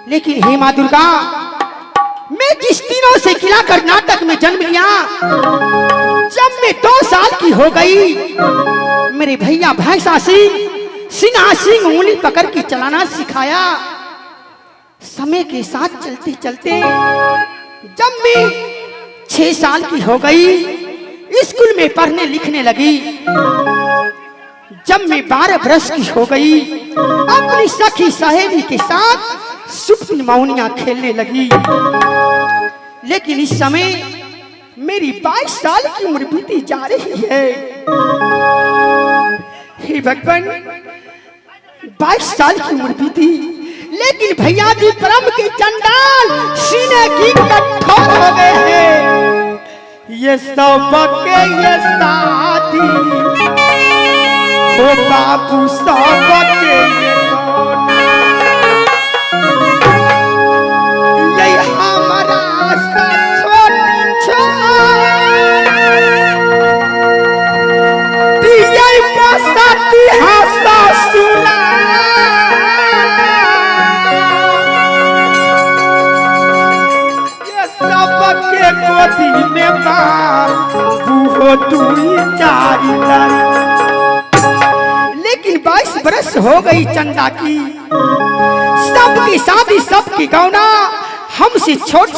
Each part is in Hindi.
लेकिन हे माँ दुर्गा, मैं जिस दिनों से किला कर्नाटक में जन्म लिया, जब मैं 2 साल की हो गई, मेरे भैया भैंसा सिंह सिन्हा सिंह उंगली पकड़ के चलाना सिखाया। समय के साथ चलते चलते जब मैं 6 साल की हो गई, स्कूल में पढ़ने लिखने लगी। जब मैं 12 वर्ष की हो गई, अपनी सखी सहेली के साथ सुप्ती मौनियां खेलने लगी। लेकिन इस समय मेरी 22 साल की उम्र बीती जा रही है। हे भगवान, 22 साल की उम्र बीती, लेकिन भैया जी परम के चंडाल सीने की कठोर हो गए हैं। ये सबके ये शादी हो बाबू, सबके ये हमारा लेकिन 22 बरस हो गई चंदा की, सबकी शादी सबकी गौना, हमसे छोट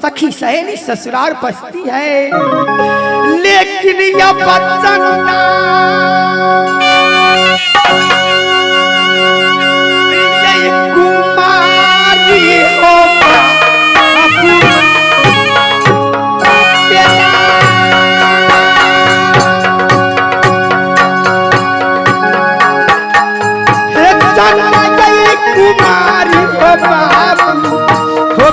सखी सहेली ससुराल बसती है। लेकिन यह बचंदा कुमारी होगा कुमारी हो बाबू हो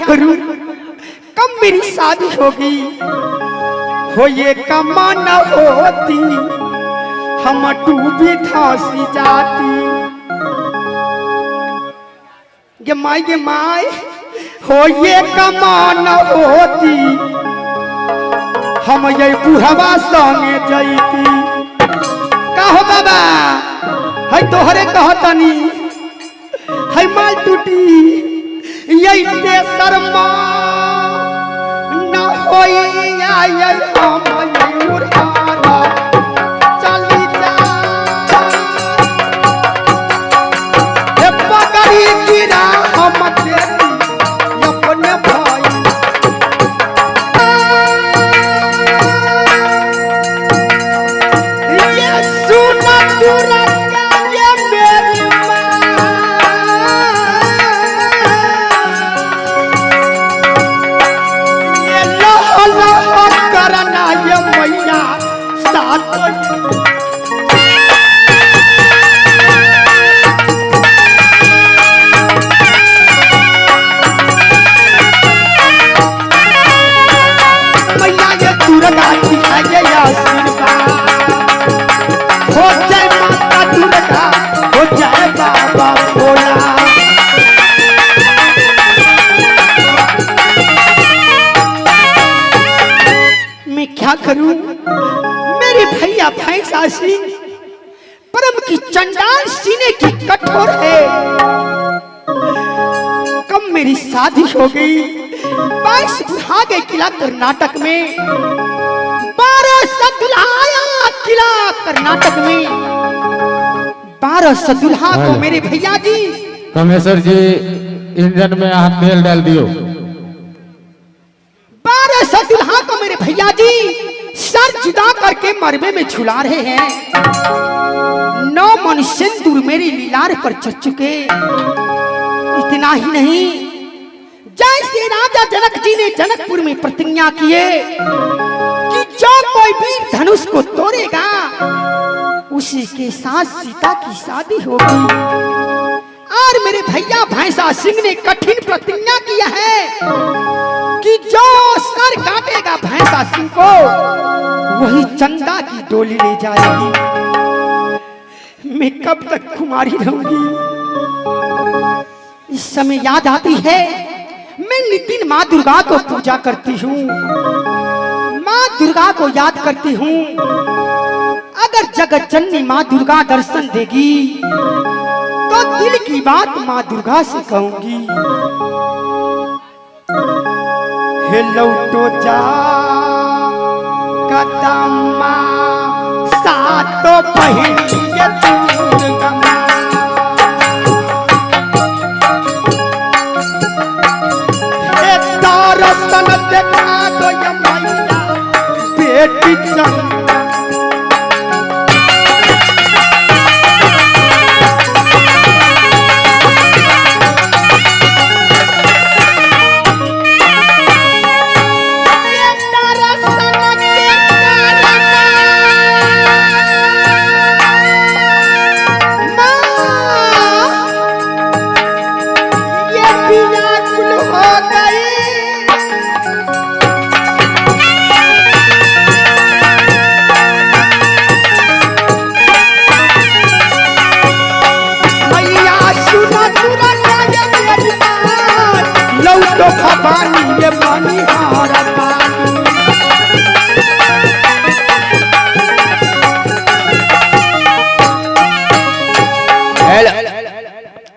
करूं, कब मेरी शादी होगी, हो ये कमा न होती, हम डूबी धंसी जाती। गे माई हो ये कमा न होती, हम ये बुढ़वा संगे जैती। कहो बाबा, है तोहरे कहतनी, है माल टूटी, यही शर्मा न होई आय मयूर चली जा पकड़ी गिरा हम देती अपने भाई। ये सुना तुरा ये मेरी करना ये मैया साथ मैया ये दुर्गा की है ये आशीर्वाद, हो जय माता दुर्गा, हो जय बाबा भोला। मैं क्या करूं, मेरे भैया भैंसा सिंह परम की चंडाल सीने की कठोर है। कब मेरी शादी हो गई, 22 भागे किला कर्नाटक में, 12 सदुल्हाया किला कर्नाटक में, 12 सदुल्हा को मेरे भैया जी कमेश्वर जी इंजन में हाथ तेल डाल दियो। 1200 दुल्हा को मेरे भैया जी सर जुदा करके मरबे में झुला रहे हैं। 9 मन सिंदूर मेरी लीलार पर चढ़ चुके। इतना ही नहीं, जैसे राजा जनक जी ने जनकपुर में प्रतिज्ञा किए कि जो कोई वीर धनुष को तोड़ेगा उसी के साथ सीता की शादी होगी। और मेरे भैया भैंसा सिंह ने कठिन प्रतिज्ञा किया है कि जो सर काटेगा भैंसा सिंह को वही चंदा की डोली ले जाएगी। मैं कब तक कुमारी रहूंगी? इस समय याद आती है, मैं नितिन माँ दुर्गा को पूजा करती हूँ, माँ दुर्गा को याद करती हूँ। अगर जगत जननी माँ दुर्गा दर्शन देगी तो दिल की बात माँ दुर्गा से कहूंगी। हेलो तो जा कदमा सातो पहली दुर्गा दर्शन देखा दो ये मैया बेटी चंदा।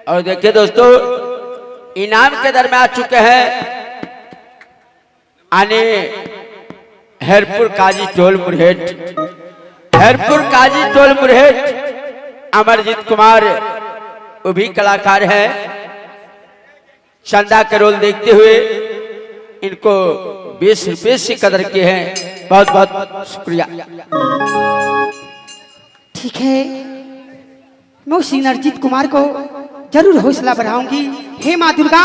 और देखिए दोस्तों, इनाम के दर में आ चुके हैं आने हरपुर काजी टोल मुरहेट, हरपुर काजी टोल मुरहेट अमरजीत कुमार वो भी कलाकार है। चंदा के रोल देखते हुए इनको 20 रुपये से कदर किए हैं। बहुत बहुत शुक्रिया। ठीक है, मैं उस इनरजीत कुमार को जरूर हौसला बढ़ाऊंगी। हे माँ दुर्गा,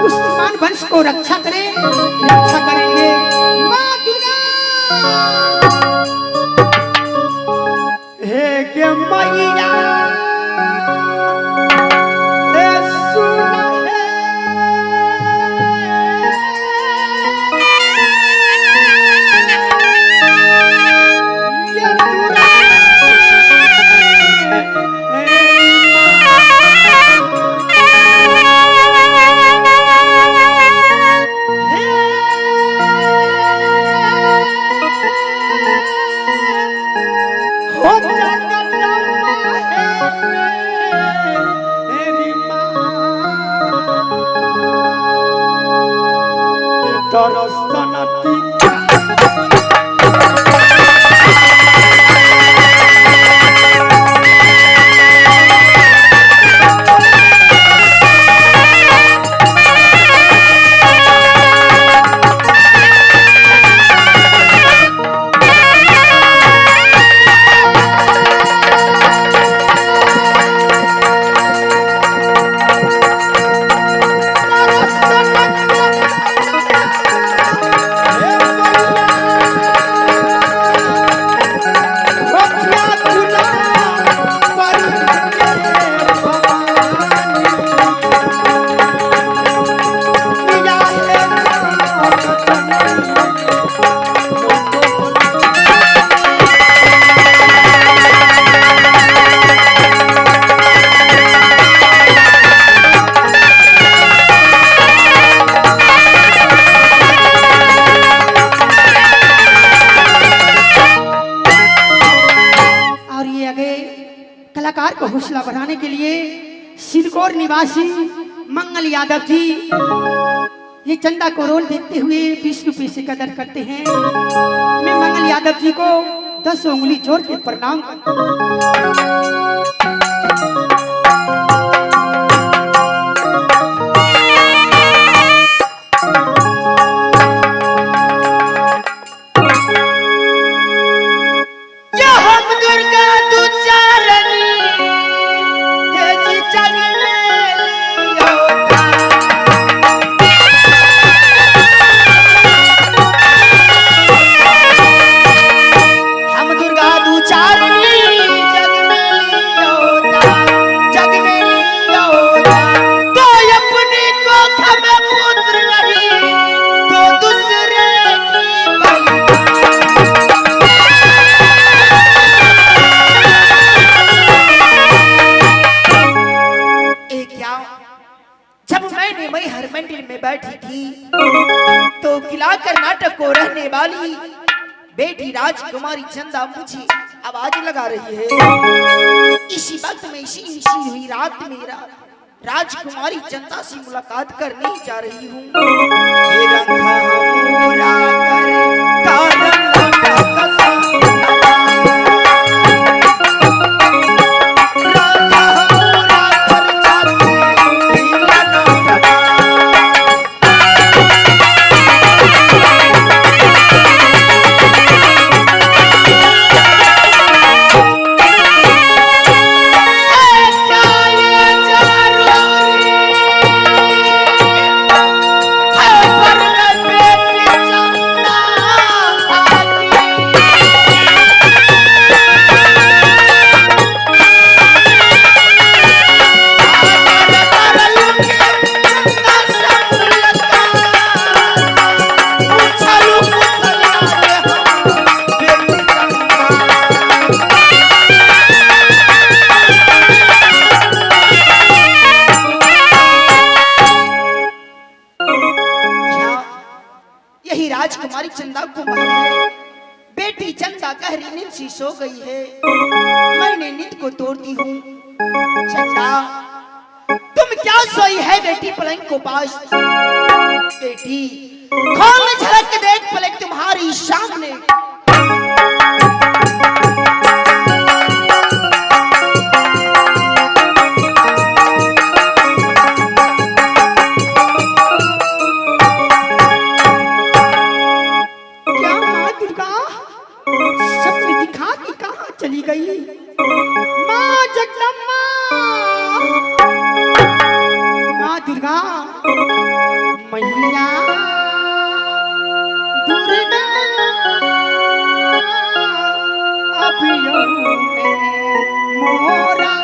उस मान वंश को रक्षा करे, रक्षा करेंगे माँ दुर्गा। हे के मैया हे सुना हौसला बढ़ाने के लिए सिरकोर निवासी मंगल यादव जी ये चंदा को रोल देखते हुए 20 रुपये से कदर करते हैं। मैं मंगल यादव जी को 10 उंगली जोड़ के प्रणाम करता हूं। मंदिर में बैठी थी तो किला कर्नाटक को रहने वाली बेटी राजकुमारी चंदा मुझे आवाज लगा रही है। इसी वक्त में इसी हुई रात में राजकुमारी चंदा से मुलाकात करने जा रही हूँ। राजकुमारी चंदा को मारे बेटी चंदा गहरी नींद से सो गई है। मैंने नींद को तोड़ती हूँ। चंदा तुम क्या सोई है बेटी पलंग को पास? बेटी खोल झलक के देख पलक तुम्हारी सामने। चली गई माँ जगदम्बा, माँ दुर्गा मैया दुर्गा अभियो मोरा।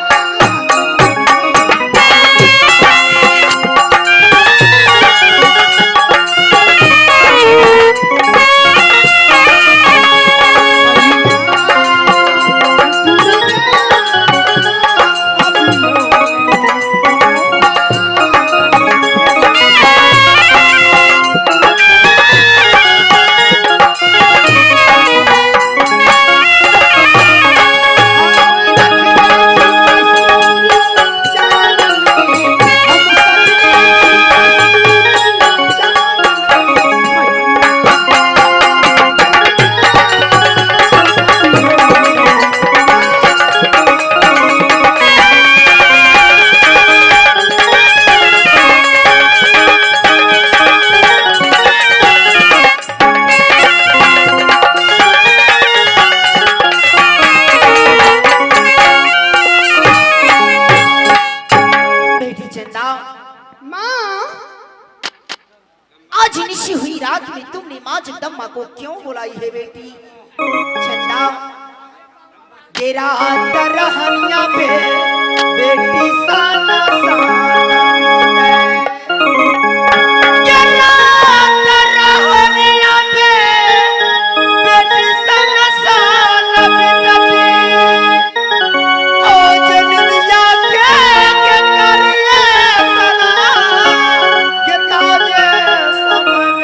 जगदम्बा को क्यों बुलाई है बेटी? चंदा तेरा रहनिया पे बेटी साना साना रहनिया पे बेटी साना साना ओ जन्मिया के करिए तरा के ताजे समय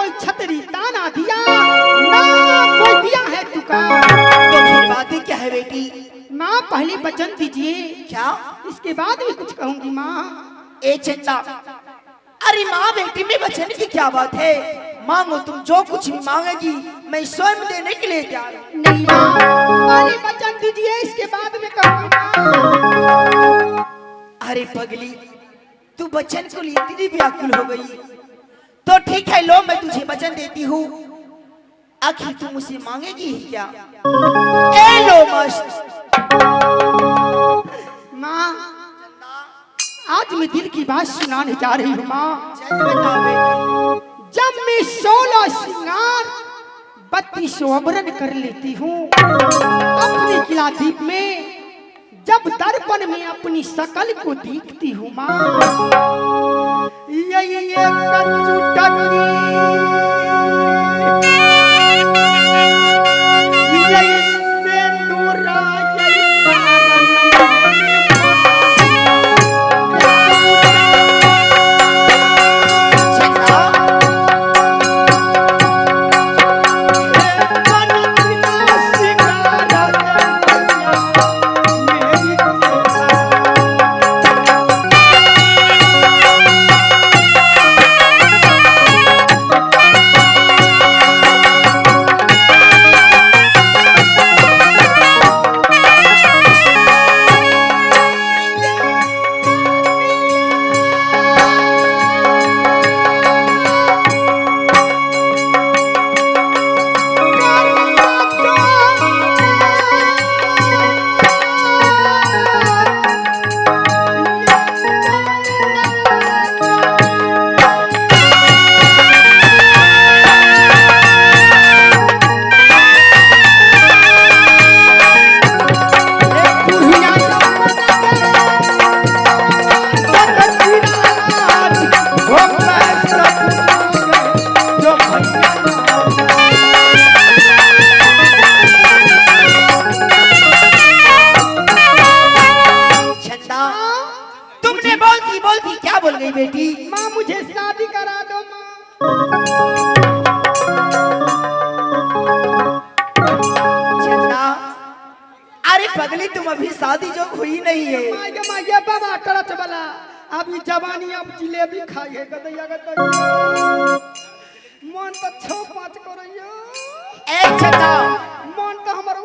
कोई छतरी ताना दिया, ना कोई दिया है दुकान। तो फिर बातें क्या है बेटी? माँ पहले वचन दीजिए, क्या? इसके बाद भी कुछ कहूंगी माँ। ए चंदा, अरे माँ बेटी में वचन की क्या बात है? मांगो, तुम जो कुछ भी मांगेगी मैं स्वयं देने के लिए तैयार हूँ। नहीं माँ, पहले वचन दीजिए, इसके बाद में कहूंगी माँ। अरे पगली, तू वचन को लिए इतनी व्याकुल हो गई, तो ठीक है लो, मैं तुझे वचन देती हूँ। आखिर तू मुझसे मांगेगी ही क्या? ए लो मस्त। माँ आज मैं दिल की बात सुनाने जा रही हूँ माँ। बताओ बेटी। जब मैं 16 श्रृंगार 32 आभरण कर लेती हूँ अपने किला दीप में, जब दर्पण में अपनी शकल को देखती हूँ माँ, यही कच्चू टकी, यही सेंदूरा, यही बेटी। माँ मुझे शादी करा दो माँ। अरे पगली, तुम अभी शादी जो हुई नहीं है। ये बाबा टरच वाला अभी जवानी, अब जिलेबी खाइए गदैया मन तो 6-5 करियो। एक छटा मन तो हमर